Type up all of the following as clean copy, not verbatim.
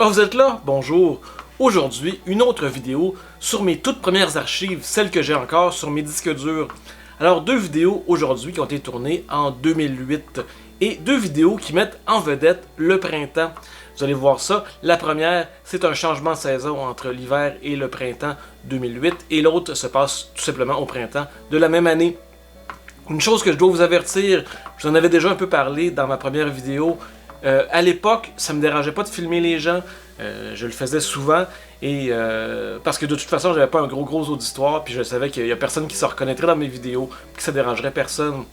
Ah, vous êtes là? Bonjour. Aujourd'hui, une autre vidéo sur mes toutes premières archives, celles que j'ai encore sur mes disques durs. Alors, deux vidéos aujourd'hui qui ont été tournées en 2008 et deux vidéos qui mettent en vedette le printemps. Vous allez voir ça. La première, c'est un changement de saison entre l'hiver et le printemps 2008 et l'autre se passe tout simplement au printemps de la même année. Une chose que je dois vous avertir, je vous en avais déjà un peu parlé dans ma première vidéo. À l'époque, ça me dérangeait pas de filmer les gens. Je le faisais souvent et parce que de toute façon, j'avais pas un gros auditoire, puis je savais qu'il y a personne qui se reconnaîtrait dans mes vidéos, que ça dérangerait personne.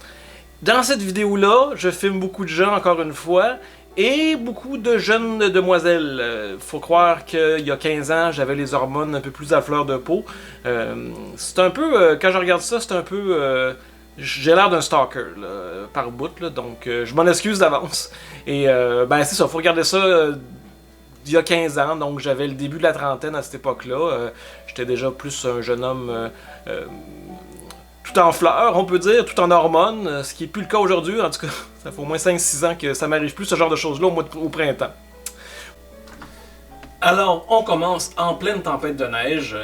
Dans cette vidéo-là, je filme beaucoup de gens encore une fois et beaucoup de jeunes demoiselles. Faut croire qu'il y a 15 ans, j'avais les hormones un peu plus à fleur de peau. C'est un peu, quand je regarde ça, c'est un peu j'ai l'air d'un stalker là, par bout, là, donc je m'en excuse d'avance. Et ben c'est ça, faut regarder ça il y a 15 ans, donc j'avais le début de la trentaine à cette époque-là. J'étais déjà plus un jeune homme tout en fleurs, on peut dire, tout en hormones, ce qui n'est plus le cas aujourd'hui. En tout cas, ça fait au moins 5-6 ans que ça m'arrive plus ce genre de choses-là au printemps. Alors, on commence en pleine tempête de neige.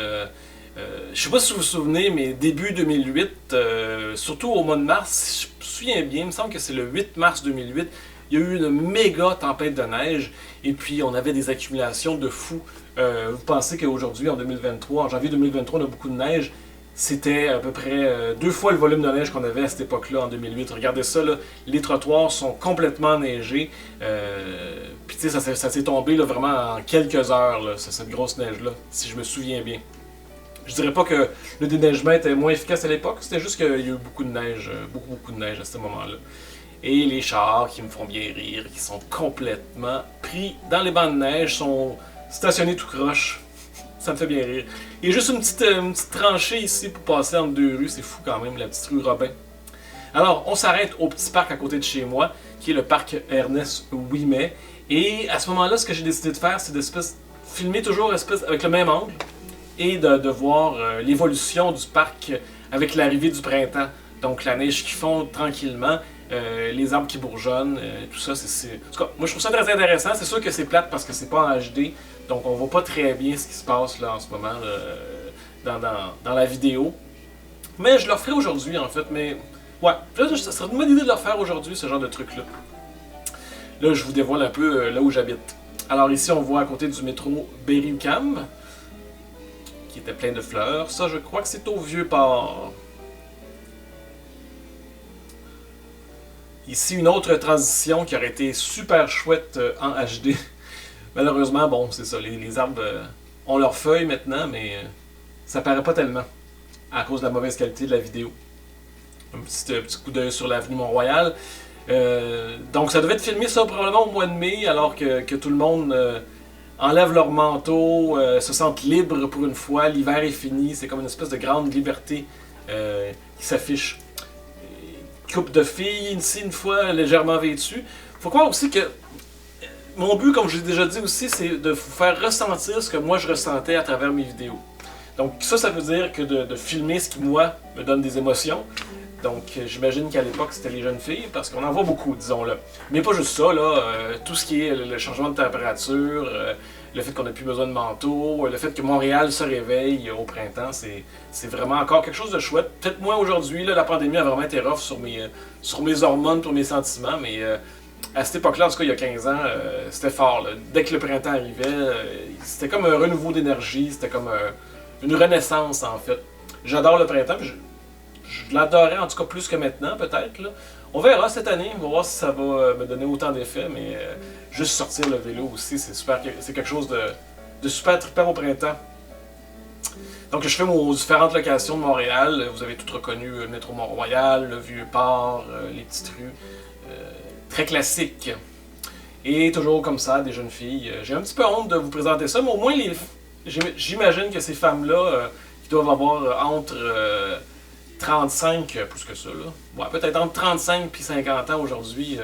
Je sais pas si vous vous souvenez, mais début 2008, surtout au mois de mars, si je me souviens bien, il me semble que c'est le 8 mars 2008, il y a eu une méga tempête de neige, et puis on avait des accumulations de fous. Vous pensez qu'aujourd'hui, en 2023, en janvier 2023, on a beaucoup de neige. C'était à peu près 2 fois le volume de neige qu'on avait à cette époque-là, en 2008. Regardez ça, là, les trottoirs sont complètement enneigés. Puis tu sais, ça s'est tombé là, vraiment en quelques heures, là, cette grosse neige-là, si je me souviens bien. Je dirais pas que le déneigement était moins efficace à l'époque, c'était juste qu'il y a eu beaucoup de neige, beaucoup de neige à ce moment-là. Et les chars qui me font bien rire, qui sont complètement pris dans les bancs de neige, sont stationnés tout croche. Ça me fait bien rire. Il y a juste une petite tranchée ici pour passer entre deux rues, c'est fou quand même, la petite rue Robin. Alors, on s'arrête au petit parc à côté de chez moi, qui est le parc Ernest Ouimet. Et à ce moment-là, ce que j'ai décidé de faire, c'est de filmer toujours avec le même angle et de voir l'évolution du parc avec l'arrivée du printemps. Donc la neige qui fond tranquillement, les arbres qui bourgeonnent, tout ça, c'est... En tout cas, moi je trouve ça très intéressant. C'est sûr que c'est plate parce que c'est pas en HD, donc on voit pas très bien ce qui se passe là en ce moment là, dans la vidéo. Mais je le referai aujourd'hui en fait, mais... Ouais, là, ça serait une bonne idée de le refaire aujourd'hui, ce genre de truc-là. Là, je vous dévoile un peu là où j'habite. Alors ici, on voit à côté du métro Berry-UQAM, qui était plein de fleurs. Ça, je crois que c'est au Vieux-Port. Ici, une autre transition qui aurait été super chouette en HD. Malheureusement, bon, c'est ça, les arbres ont leurs feuilles maintenant, mais ça paraît pas tellement à cause de la mauvaise qualité de la vidéo. Un petit coup d'œil sur l'avenue Mont-Royal. Donc, ça devait être filmé ça probablement au mois de mai, alors que tout le monde enlèvent leur manteau, se sentent libres pour une fois, l'hiver est fini, c'est comme une espèce de grande liberté qui s'affiche. Couple de filles ici une fois légèrement vêtues. Faut croire aussi que mon but, comme je l'ai déjà dit aussi, c'est de vous faire ressentir ce que moi je ressentais à travers mes vidéos. Donc ça veut dire que de filmer ce qui moi me donne des émotions. Donc j'imagine qu'à l'époque c'était les jeunes filles, parce qu'on en voit beaucoup, disons-le. Mais pas juste ça, là, tout ce qui est le changement de température, le fait qu'on n'a plus besoin de manteau, le fait que Montréal se réveille au printemps, c'est vraiment encore quelque chose de chouette. Peut-être moins aujourd'hui, la pandémie a vraiment été rough sur mes hormones, pour mes sentiments, mais à cette époque-là, en tout cas il y a 15 ans, c'était fort. Là. Dès que le printemps arrivait, c'était comme un renouveau d'énergie, c'était comme une renaissance en fait. J'adore le printemps, puis je l'adorais en tout cas plus que maintenant, peut-être. On verra cette année, on va voir si ça va me donner autant d'effets, mais juste sortir le vélo aussi, c'est quelque chose de super trippant au printemps. Donc je fais aux différentes locations de Montréal, vous avez tout reconnu, le métro Mont-Royal, le Vieux-Port, les petites rues, très classiques. Et toujours comme ça, des jeunes filles. J'ai un petit peu honte de vous présenter ça, mais au moins j'imagine que ces femmes-là, qui doivent avoir entre... 35, plus que ça, là. Ouais, peut-être entre 35 et 50 ans aujourd'hui,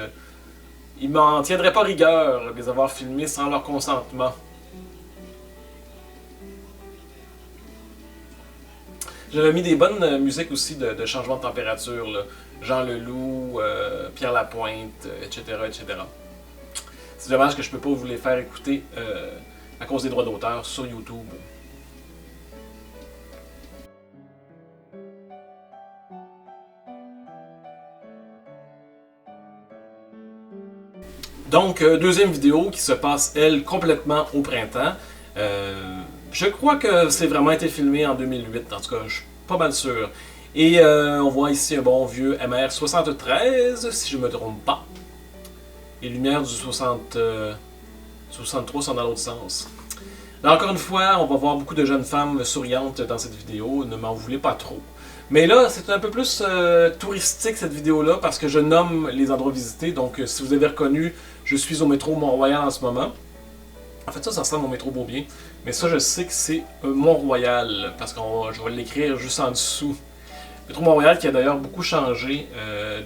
ils m'en tiendraient pas rigueur de les avoir filmés sans leur consentement. J'avais mis des bonnes musiques aussi de changement de température, là. Jean Leloup, Pierre Lapointe, etc., etc. C'est dommage que je peux pas vous les faire écouter à cause des droits d'auteur sur YouTube. Donc, deuxième vidéo qui se passe, elle, complètement au printemps. Je crois que c'est vraiment été filmé en 2008, en tout cas, je suis pas mal sûr. Et on voit ici un bon vieux MR73, si je me trompe pas. Les lumières du 63 sont dans l'autre sens. Là, encore une fois, on va voir beaucoup de jeunes femmes souriantes dans cette vidéo, ne m'en voulez pas trop. Mais là, c'est un peu plus touristique cette vidéo-là, parce que je nomme les endroits visités. Donc, si vous avez reconnu, je suis au métro Mont-Royal en ce moment. En fait, ça ressemble au métro Beaubien. Mais ça, je sais que c'est Mont-Royal, parce que je vais l'écrire juste en dessous. Métro Mont-Royal qui a d'ailleurs beaucoup changé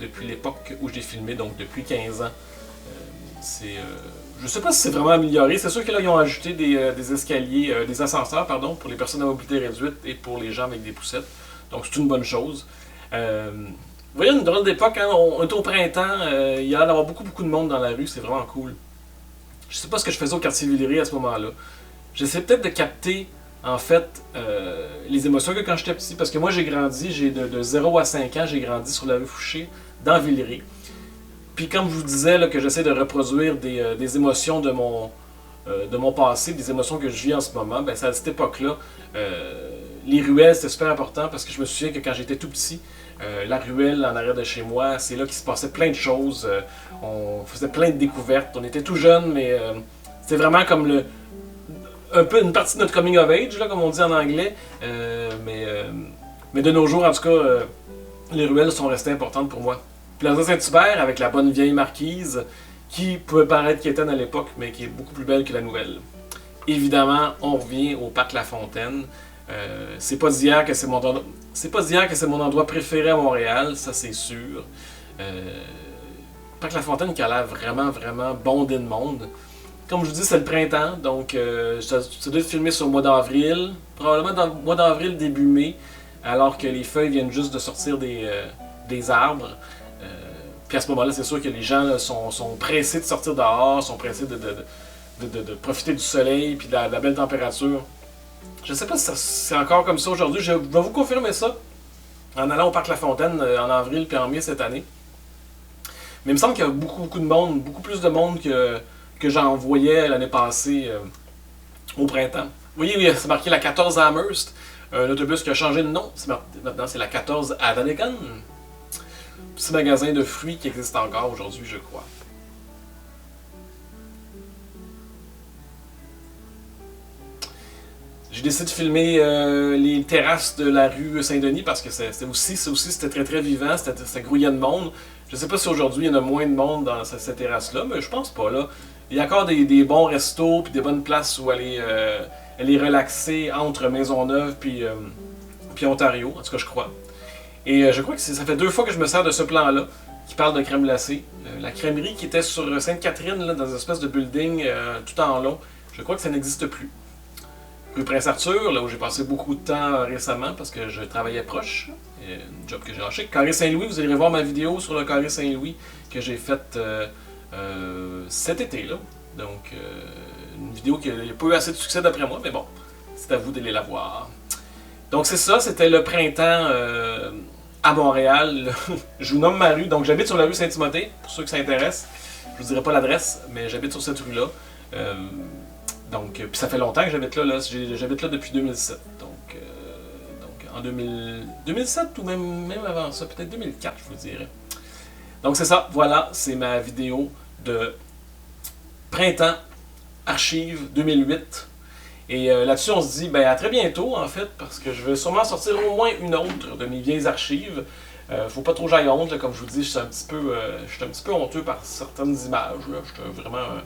depuis l'époque où j'ai filmé, donc depuis 15 ans. Je sais pas si c'est vraiment amélioré. C'est sûr que là, ils ont ajouté des escaliers, des ascenseurs, pardon, pour les personnes à mobilité réduite et pour les gens avec des poussettes. Donc, c'est une bonne chose. Vous voyez, une drôle d'époque, hein? On est au printemps, il y a l'air d'avoir beaucoup de monde dans la rue, c'est vraiment cool. Je sais pas ce que je faisais au quartier Villeray à ce moment-là. J'essaie peut-être de capter, en fait, les émotions que quand j'étais petit, parce que moi, j'ai grandi, de 0 à 5 ans, j'ai grandi sur la rue Fouché, dans Villeray. Puis comme je vous disais, là, que j'essaie de reproduire des émotions de mon passé, des émotions que je vis en ce moment, ben, c'est à cette époque-là. Les ruelles, c'était super important parce que je me souviens que quand j'étais tout petit, la ruelle en arrière de chez moi, c'est là qu'il se passait plein de choses. On faisait plein de découvertes. On était tout jeunes, mais c'était vraiment comme un peu une partie de notre coming of age, là, comme on dit en anglais. Mais de nos jours, en tout cas, les ruelles sont restées importantes pour moi. Plaza Saint-Hubert avec la bonne vieille marquise qui pouvait paraître quétaine à l'époque, mais qui est beaucoup plus belle que la nouvelle. Évidemment, on revient au Parc La Fontaine. C'est pas d'hier que c'est mon endroit préféré à Montréal, ça c'est sûr. Parc La Fontaine qui a l'air vraiment bondé de monde. Comme je vous dis, c'est le printemps, donc ça doit être filmé sur le mois d'avril, probablement dans le mois d'avril, début mai, alors que les feuilles viennent juste de sortir des arbres. Puis à ce moment-là, c'est sûr que les gens là, sont pressés de sortir dehors, sont pressés de profiter du soleil puis de la belle température. Je ne sais pas si c'est encore comme ça aujourd'hui. Je vais vous confirmer ça en allant au Parc La Fontaine en avril puis en mai cette année. Mais il me semble qu'il y a beaucoup de monde, beaucoup plus de monde que j'en voyais l'année passée au printemps. Oui, c'est marqué la 14 à Amherst, un autobus qui a changé de nom. Maintenant, c'est la 14 à Dunnigan. Petit magasin de fruits qui existe encore aujourd'hui, je crois. J'ai décidé de filmer les terrasses de la rue Saint-Denis parce que c'était très vivant, c'était grouillant de monde. Je ne sais pas si aujourd'hui il y en a moins de monde dans cette terrasse-là, mais je pense pas. Là. Il y a encore des bons restos et des bonnes places où aller relaxer entre Maisonneuve puis Ontario, en tout cas je crois. Et je crois que ça fait 2 fois que je me sers de ce plan-là, qui parle de crème glacée. La crèmerie qui était sur Sainte-Catherine, là, dans une espèce de building tout en long, je crois que ça n'existe plus. Rue Prince-Arthur, là où j'ai passé beaucoup de temps récemment parce que je travaillais proche, un job que j'ai lâché. Carré Saint-Louis, vous allez voir ma vidéo sur le Carré Saint-Louis que j'ai faite cet été. Là. Donc, une vidéo qui n'a pas eu assez de succès d'après moi, mais bon, c'est à vous d'aller la voir. Donc c'est ça, c'était le printemps à Montréal. Je vous nomme ma rue, donc j'habite sur la rue Saint-Timothée, pour ceux qui s'intéressent. Je vous dirai pas l'adresse, mais j'habite sur cette rue-là. Puis ça fait longtemps que j'habite là. J'habite là depuis 2007. Donc en 2007 ou même avant ça, peut-être 2004, je vous dirais. Donc c'est ça, voilà, c'est ma vidéo de printemps, archives 2008. Et là-dessus, on se dit à très bientôt, en fait, parce que je vais sûrement sortir au moins une autre de mes vieilles archives. Faut pas trop j'aille honte, là, comme je vous dis, je suis un petit peu honteux par certaines images. Je suis vraiment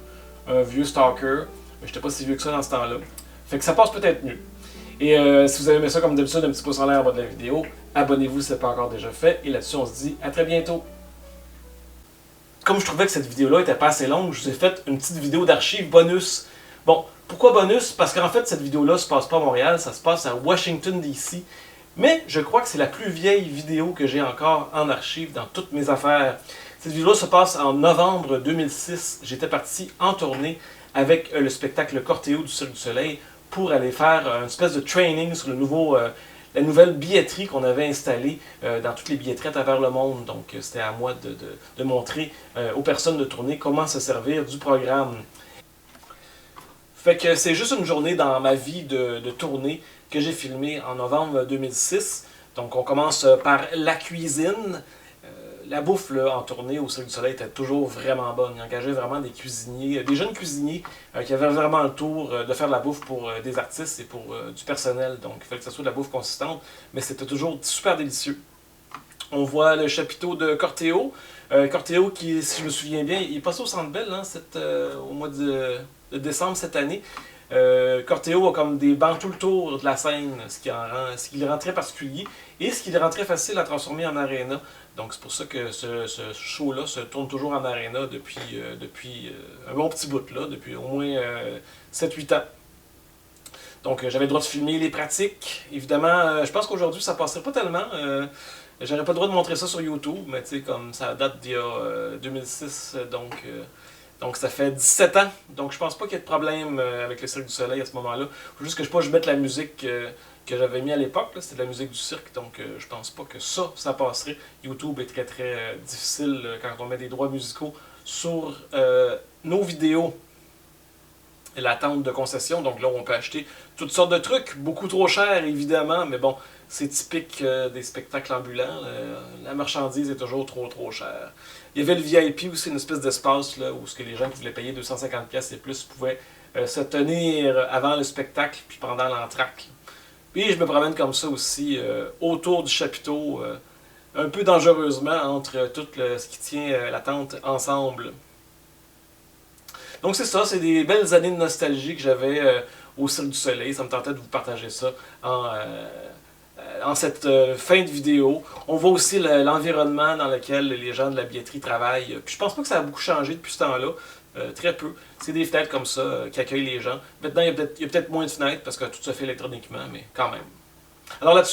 un vieux stalker, mais je n'étais pas si vieux que ça dans ce temps-là. Fait que ça passe peut-être mieux. Et si vous avez aimé ça comme d'habitude, un petit pouce en l'air en bas de la vidéo, abonnez-vous si ce n'est pas encore déjà fait. Et là-dessus, on se dit à très bientôt. Comme je trouvais que cette vidéo-là était pas assez longue, je vous ai fait une petite vidéo d'archives bonus. Bon, pourquoi bonus? Parce qu'en fait, cette vidéo-là se passe pas à Montréal, ça se passe à Washington, D.C. Mais je crois que c'est la plus vieille vidéo que j'ai encore en archive dans toutes mes affaires. Cette vidéo-là se passe en novembre 2006. J'étais parti en tournée avec le spectacle Cortéo du Cirque du Soleil pour aller faire une espèce de training sur la nouvelle billetterie qu'on avait installée dans toutes les billetteries à travers le monde. Donc, c'était à moi de montrer aux personnes de tournée comment se servir du programme. Fait que c'est juste une journée dans ma vie de tournée que j'ai filmée en novembre 2006. Donc, on commence par la cuisine. La bouffe là, en tournée au Cirque du Soleil était toujours vraiment bonne. Ils engageaient vraiment des cuisiniers, des jeunes cuisiniers qui avaient vraiment le tour de faire de la bouffe pour des artistes et pour du personnel. Donc il fallait que ce soit de la bouffe consistante, mais c'était toujours super délicieux. On voit le chapiteau de Cortéo. Cortéo qui, si je me souviens bien, il est passé au Centre Bell au mois de décembre cette année. Cortéo a comme des bancs tout le tour de la scène, ce qui le rend très particulier et ce qui le rend très facile à transformer en aréna. Donc c'est pour ça que ce show-là se tourne toujours en aréna depuis un bon petit bout, là, depuis au moins 7-8 ans. Donc j'avais le droit de filmer les pratiques. Évidemment, je pense qu'aujourd'hui ça passerait pas tellement. J'aurais pas le droit de montrer ça sur YouTube, mais tu sais, comme ça date d'il y a 2006, donc ça fait 17 ans. Donc je pense pas qu'il y ait de problème avec le Cirque du Soleil à ce moment-là. Faut juste que je mette la musique que j'avais mis à l'époque, c'était de la musique du cirque, donc je pense pas que ça passerait. YouTube est très très difficile quand on met des droits musicaux sur nos vidéos. L'attente de concession, donc là on peut acheter toutes sortes de trucs, beaucoup trop cher évidemment, mais bon, c'est typique des spectacles ambulants, la marchandise est toujours trop chère. Il y avait le VIP aussi, une espèce d'espace là, où les gens qui voulaient payer 250$ et plus pouvaient se tenir avant le spectacle puis pendant l'entracte. Puis je me promène comme ça aussi autour du chapiteau, un peu dangereusement entre tout ce qui tient la tente ensemble. Donc c'est ça, c'est des belles années de nostalgie que j'avais au Cirque du Soleil. Ça me tentait de vous partager ça en cette fin de vidéo. On voit aussi l'environnement dans lequel les gens de la billetterie travaillent. Puis je pense pas que ça a beaucoup changé depuis ce temps-là. Très peu. C'est des fenêtres comme ça qui accueillent les gens. Maintenant, il y a peut-être moins de fenêtres parce que tout se fait électroniquement, mais quand même. Alors là-dessus,